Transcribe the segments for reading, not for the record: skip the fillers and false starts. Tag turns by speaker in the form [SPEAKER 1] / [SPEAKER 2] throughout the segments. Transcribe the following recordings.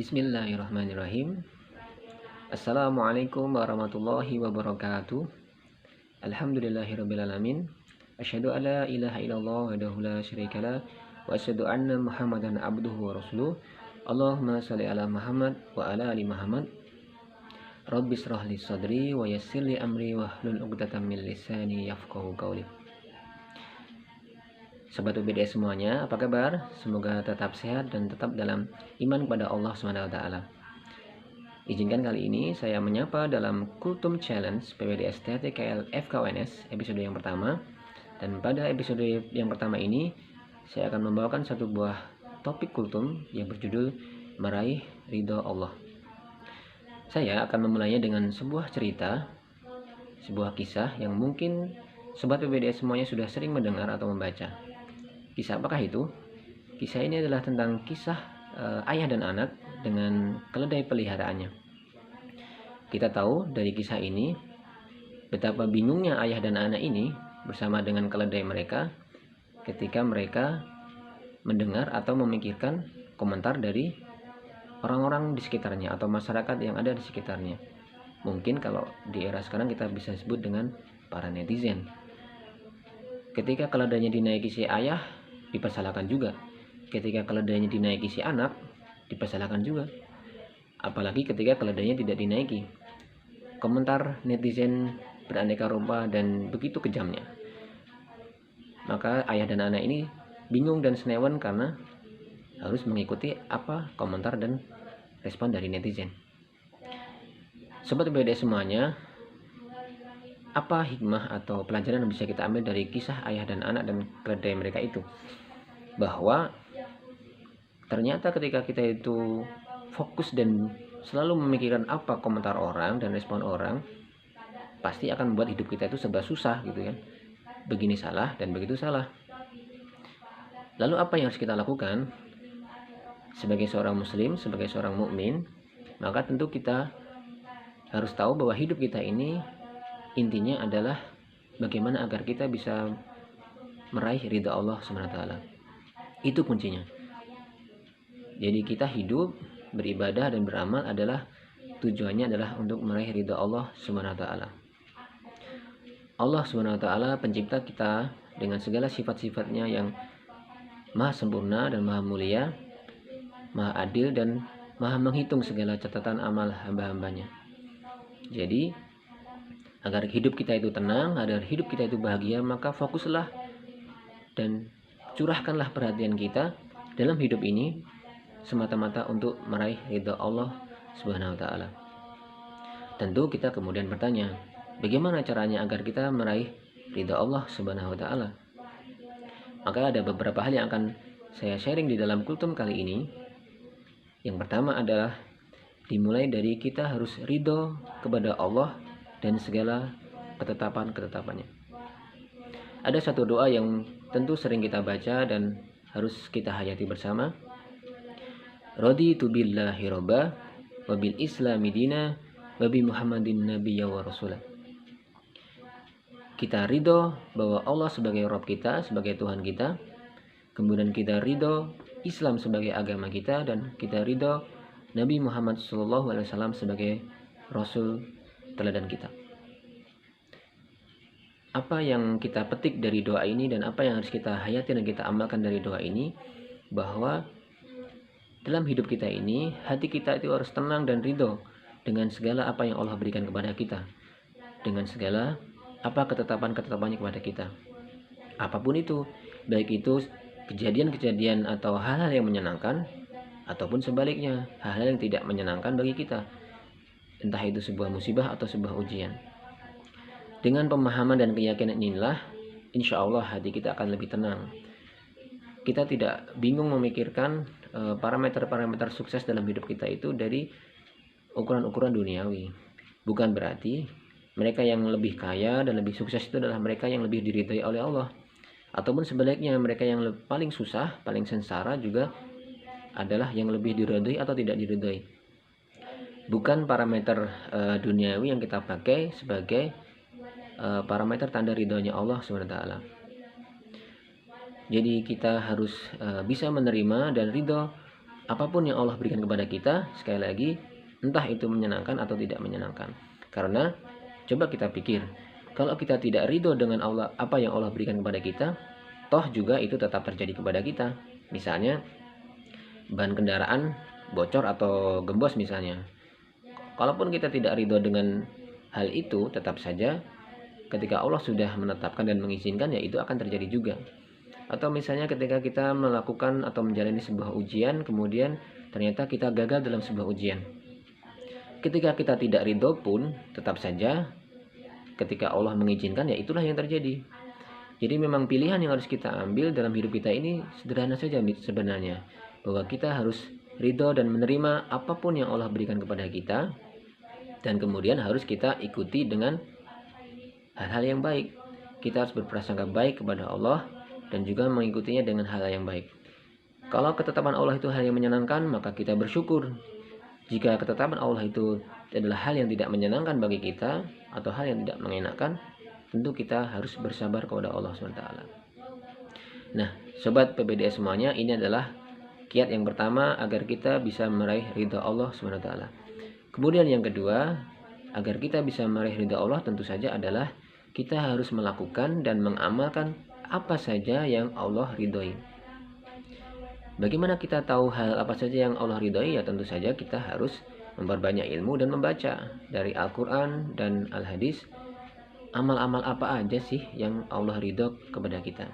[SPEAKER 1] Bismillahirrahmanirrahim. Assalamualaikum warahmatullahi wabarakatuh. Alhamdulillahirrabbilalamin. Asyhadu an la ilaha illallah wahdahu la syarikalah wa asyhadu anna Muhammadan abduhu wa rasuluh. Allahumma shalli ala Muhammad wa ala ali Muhammad. Rabbi shrah li sadri wa yassir li amri wahlul 'uqdatam min lisani yafqahu qawli. Sobat UBDS semuanya, apa kabar? Semoga tetap sehat dan tetap dalam iman kepada Allah SWT. Izinkan kali ini saya menyapa dalam Kultum Challenge PPDS TTKL FKWNS episode yang pertama. Dan pada episode yang pertama ini saya akan membawakan satu buah topik kultum yang berjudul Meraih Ridho Allah. Saya akan memulainya dengan sebuah cerita, sebuah kisah yang mungkin sobat PPDS semuanya sudah sering mendengar atau membaca. Kisah apakah itu? Kisah ini adalah tentang kisah ayah dan anak dengan keledai peliharaannya. Kita tahu dari kisah ini betapa bingungnya ayah dan anak ini bersama dengan keledai mereka ketika mereka mendengar atau memikirkan komentar dari orang-orang di sekitarnya atau masyarakat yang ada di sekitarnya. Mungkin kalau di era sekarang kita bisa sebut dengan para netizen. Ketika keledainya dinaiki si ayah, dipersalahkan juga. Ketika keledainya dinaiki si anak, dipersalahkan juga. Apalagi ketika keledainya tidak dinaiki. Komentar netizen beraneka rupa dan begitu kejamnya. Maka ayah dan anak ini bingung dan senewan karena harus mengikuti apa komentar dan respon dari netizen. Sobat BDS semuanya, apa hikmah atau pelajaran yang bisa kita ambil dari kisah ayah dan anak dan keledai mereka itu? Bahwa ternyata ketika kita itu fokus dan selalu memikirkan apa komentar orang dan respon orang, pasti akan membuat hidup kita itu serba susah gitu kan. Begini salah dan begitu salah. Lalu apa yang harus kita lakukan sebagai seorang muslim, sebagai seorang mukmin? Maka tentu kita harus tahu bahwa hidup kita ini intinya adalah bagaimana agar kita bisa meraih ridha Allah SWT. Itu kuncinya. Jadi kita hidup, beribadah dan beramal adalah tujuannya adalah untuk meraih ridha Allah SWT. Allah SWT pencipta kita dengan segala sifat-sifatnya yang maha sempurna dan maha mulia, maha adil dan maha menghitung segala catatan amal hamba-hambanya. Jadi agar hidup kita itu tenang, agar hidup kita itu bahagia, maka fokuslah dan curahkanlah perhatian kita dalam hidup ini semata-mata untuk meraih ridha Allah Subhanahu wa taala. Tentu kita kemudian bertanya, bagaimana caranya agar kita meraih ridha Allah Subhanahu wa taala? Maka ada beberapa hal yang akan saya sharing di dalam kultum kali ini. Yang pertama adalah dimulai dari kita harus ridho kepada Allah dan segala ketetapan-ketetapannya. Ada satu doa yang tentu sering kita baca dan harus kita hayati bersama. Raditu billahi robba wa bil islami dina wa bi Muhammadin nabiyya wa rasulah. Kita ridho bahwa Allah sebagai Rabb kita, sebagai Tuhan kita. Kemudian kita ridho Islam sebagai agama kita, dan kita ridho Nabi Muhammad SAW sebagai Rasul teladan kita. Apa yang kita petik dari doa ini dan apa yang harus kita hayati dan kita amalkan dari doa ini, bahwa dalam hidup kita ini hati kita itu harus tenang dan ridho dengan segala apa yang Allah berikan kepada kita, dengan segala apa ketetapan-ketetapannya kepada kita, apapun itu, baik itu kejadian-kejadian atau hal-hal yang menyenangkan ataupun sebaliknya hal-hal yang tidak menyenangkan bagi kita, entah itu sebuah musibah atau sebuah ujian. Dengan pemahaman dan keyakinan inilah insya Allah hati kita akan lebih tenang. Kita tidak bingung memikirkan parameter-parameter sukses dalam hidup kita itu dari ukuran-ukuran duniawi. Bukan berarti mereka yang lebih kaya dan lebih sukses itu adalah mereka yang lebih diridhai oleh Allah. Ataupun sebaliknya, mereka yang paling susah, paling sengsara juga adalah yang lebih diridhai atau tidak diridhai. Bukan parameter duniawi yang kita pakai sebagai parameter tanda ridhonya Allah SWT. Jadi kita harus bisa menerima dan ridho apapun yang Allah berikan kepada kita, sekali lagi, entah itu menyenangkan atau tidak menyenangkan. Karena coba kita pikir, kalau kita tidak ridho dengan Allah, apa yang Allah berikan kepada kita, toh juga itu tetap terjadi kepada kita. Misalnya ban kendaraan bocor atau gembos misalnya. Kalaupun kita tidak ridho dengan hal itu, tetap saja ketika Allah sudah menetapkan dan mengizinkan, ya itu akan terjadi juga. Atau misalnya ketika kita melakukan atau menjalani sebuah ujian, kemudian ternyata kita gagal dalam sebuah ujian. Ketika kita tidak ridho pun, tetap saja ketika Allah mengizinkan, ya itulah yang terjadi. Jadi memang pilihan yang harus kita ambil dalam hidup kita ini sederhana saja sebenarnya, bahwa kita harus ridho dan menerima apapun yang Allah berikan kepada kita, dan kemudian harus kita ikuti dengan hal-hal yang baik. Kita harus berprasangka baik kepada Allah dan juga mengikutinya dengan hal yang baik. Kalau ketetapan Allah itu hal yang menyenangkan, maka kita bersyukur. Jika ketetapan Allah itu adalah hal yang tidak menyenangkan bagi kita atau hal yang tidak mengenakan, tentu kita harus bersabar kepada Allah SWT. Nah, sobat PBDS semuanya, ini adalah kiat yang pertama agar kita bisa meraih ridha Allah SWT. Kemudian yang kedua, agar kita bisa meraih ridha Allah tentu saja adalah kita harus melakukan dan mengamalkan apa saja yang Allah ridhoi. Bagaimana kita tahu hal apa saja yang Allah ridhoi? Ya tentu saja kita harus memperbanyak ilmu dan membaca dari Al-Quran dan Al-Hadis. Amal-amal apa aja sih yang Allah ridho kepada kita?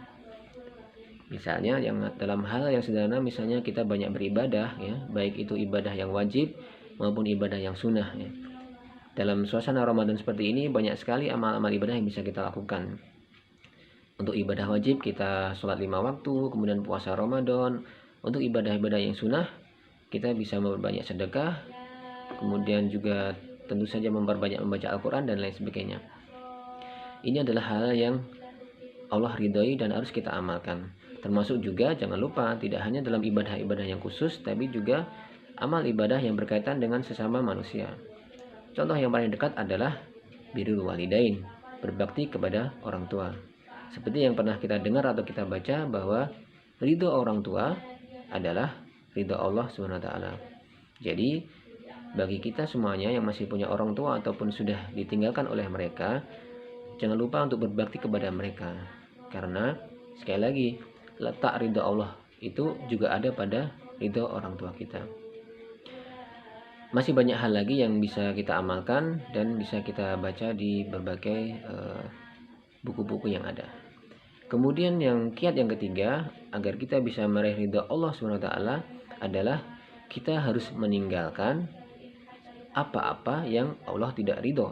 [SPEAKER 1] Misalnya yang dalam hal yang sederhana, misalnya kita banyak beribadah, ya, baik itu ibadah yang wajib maupun ibadah yang sunnah, ya. Dalam suasana Ramadan seperti ini banyak sekali amal-amal ibadah yang bisa kita lakukan. Untuk ibadah wajib kita sholat 5 waktu, kemudian puasa Ramadan. Untuk ibadah-ibadah yang sunnah kita bisa memperbanyak sedekah, kemudian juga tentu saja memperbanyak membaca Al-Quran dan lain sebagainya. Ini adalah hal yang Allah ridhoi dan harus kita amalkan. Termasuk juga jangan lupa tidak hanya dalam ibadah-ibadah yang khusus, tapi juga amal ibadah yang berkaitan dengan sesama manusia. Contoh yang paling dekat adalah birrul walidain, berbakti kepada orang tua. Seperti yang pernah kita dengar atau kita baca bahwa ridho orang tua adalah ridho Allah SWT. Jadi bagi kita semuanya yang masih punya orang tua ataupun sudah ditinggalkan oleh mereka, jangan lupa untuk berbakti kepada mereka. Karena sekali lagi, letak ridho Allah itu juga ada pada ridho orang tua kita. Masih banyak hal lagi yang bisa kita amalkan dan bisa kita baca di berbagai buku-buku yang ada. Kemudian yang kiat yang ketiga agar kita bisa meraih ridho Allah SWT adalah kita harus meninggalkan apa-apa yang Allah tidak ridho.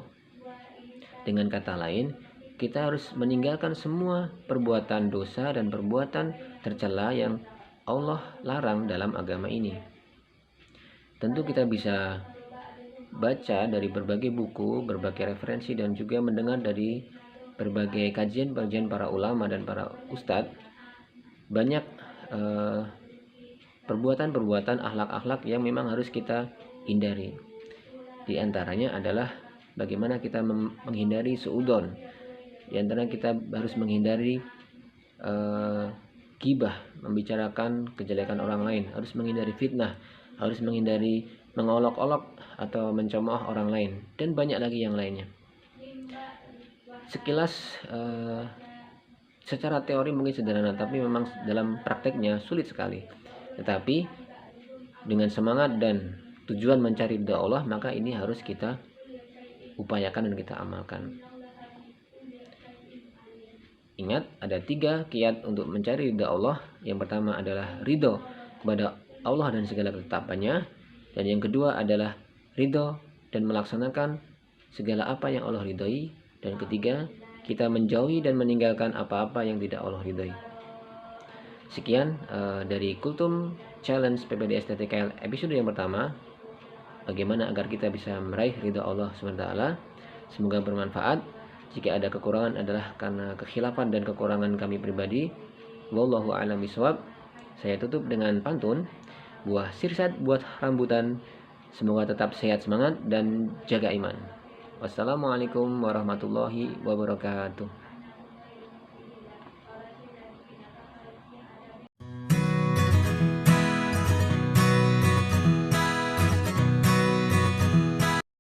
[SPEAKER 1] Dengan kata lain, kita harus meninggalkan semua perbuatan dosa dan perbuatan tercela yang Allah larang dalam agama ini. Tentu kita bisa baca dari berbagai buku, berbagai referensi, dan juga mendengar dari berbagai kajian-kajian para ulama dan para ustadz. Banyak perbuatan-perbuatan akhlak-akhlak yang memang harus kita hindari. Di antaranya adalah bagaimana kita menghindari suudzon. Di antara kita harus menghindari ghibah, membicarakan kejelekan orang lain, harus menghindari fitnah, harus menghindari mengolok-olok atau mencemooh orang lain, dan banyak lagi yang lainnya. Sekilas secara teori mungkin sederhana, tapi memang dalam prakteknya sulit sekali. Tetapi dengan semangat dan tujuan mencari ridha Allah, maka ini harus kita upayakan dan kita amalkan. Ingat, ada 3 kiat untuk mencari ridha Allah. Yang pertama adalah ridho kepada Allah dan segala ketetapannya, dan yang kedua adalah ridho dan melaksanakan segala apa yang Allah ridhoi, dan ketiga, kita menjauhi dan meninggalkan apa-apa yang tidak Allah ridhoi. Sekian dari Kultum Challenge PPDS TTKL episode yang pertama, bagaimana agar kita bisa meraih ridha Allah SWT. Semoga bermanfaat. Jika ada kekurangan adalah karena kekhilafan dan kekurangan kami pribadi. Wallahu a'lam bishawab. Saya tutup dengan pantun, buah sirsat buat rambutan, semoga tetap sehat semangat dan jaga iman. Wassalamualaikum warahmatullahi wabarakatuh.